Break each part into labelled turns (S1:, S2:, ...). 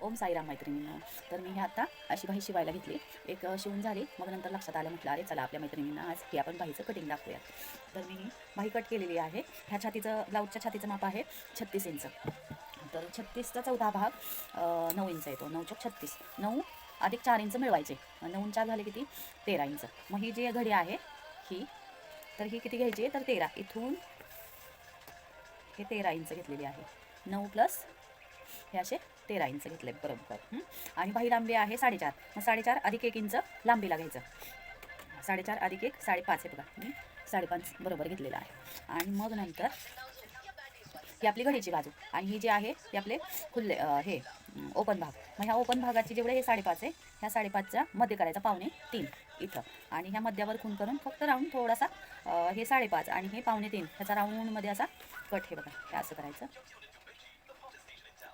S1: ओम साईराम मैत्रिणींनो. तर मी हे आता अशी बाही शिवायला घेतली. एक शिवून झाली, मग नंतर लक्षात आलं, म्हटलं अरे चला आपल्या मैत्रिणींना आज ही आपण बाहीचं कटिंग दाखवूया. तर मी ही बाही कट केलेली आहे. ह्या छातीचं ब्लाऊजच्या छातीचं माप आहे 36 इंच. तर 36चा 14 भाग 9 इंच येतो. 9 चौक 36, 9 अधिक 4 इंच मिळवायचे. 9 4 झाले किती? 13 इंच. मग ही जी घडी आहे ही, तर ही किती घ्यायची आहे? तर 13. इथून हे 13 इंच घेतलेली आहे. 9 प्लस हे असे 13 इंच घेतले बरोबर. आणि बाही लांबी आहे 4.5. मग 4.5 अधिक 1 इंच लांबीला घ्यायचं. 4.5 अधिक 1 5.5 आहे बघा. मी 5.5 बरोबर घेतलेलं आहे. आणि मग नंतर ही आपली घडीची बाजू आणि ही जी आहे ती आपले खुल्ले हे ओपन भाग. मग ह्या ओपन भागाची जेवढे हे 5.5 आहे, ह्या 5.5च्या मध्ये करायचा 2.25 इथं. आणि ह्या मध्यावर खून करून फक्त राऊंड थोडासा हे 5.5 आणि हे 2.25 ह्याचा राऊंडमध्ये असा कट हे बघा, हे असं करायचं.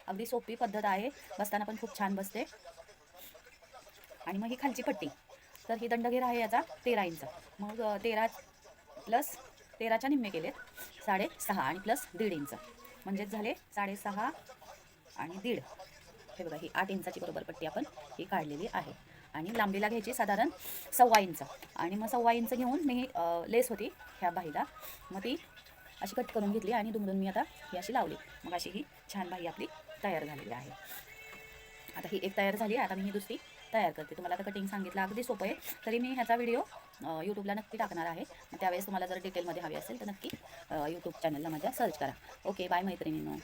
S1: अगदी सोपी पद्धत आहे, बसताना पण खूप छान बसते. आणि मग ही खालची पट्टी, तर ही दंडघेर आहे याचा 13 इंच. मग 13 प्लस 13च्या निम्मे केलेत 6.5 आणि प्लस 1.5 इंच, म्हणजेच झाले 6.5 आणि 1.5. हे बघा, ही 8 इंचाची बरोबर पट्टी आपण ही काढलेली आहे. आणि लांबीला घ्यायची साधारण 1.25 इंच. आणि मग 1.25 इंच घेऊन मी लेस होती ह्या बाहीला, मग ती अशी कट करून घेतली आणि दुमडून मी आता ही अशी लावली. मग अशी ही छान बाही आपली तयार झालेली आहे. आता ही एक तयार झाली, आता मी ही दुसरी तयार करते. तुम्हाला आता कटिंग सांगितलं, अगदी सोपं आहे. तरी मी ह्याचा व्हिडिओ यूट्यूबला नक्की टाकणार आहे. मग त्यावेळेस तुम्हाला जर डिटेलमध्ये हवी असेल तर नक्की यूट्यूब चॅनलला माझ्या सर्च करा. ओके, बाय मैत्रिणींनो.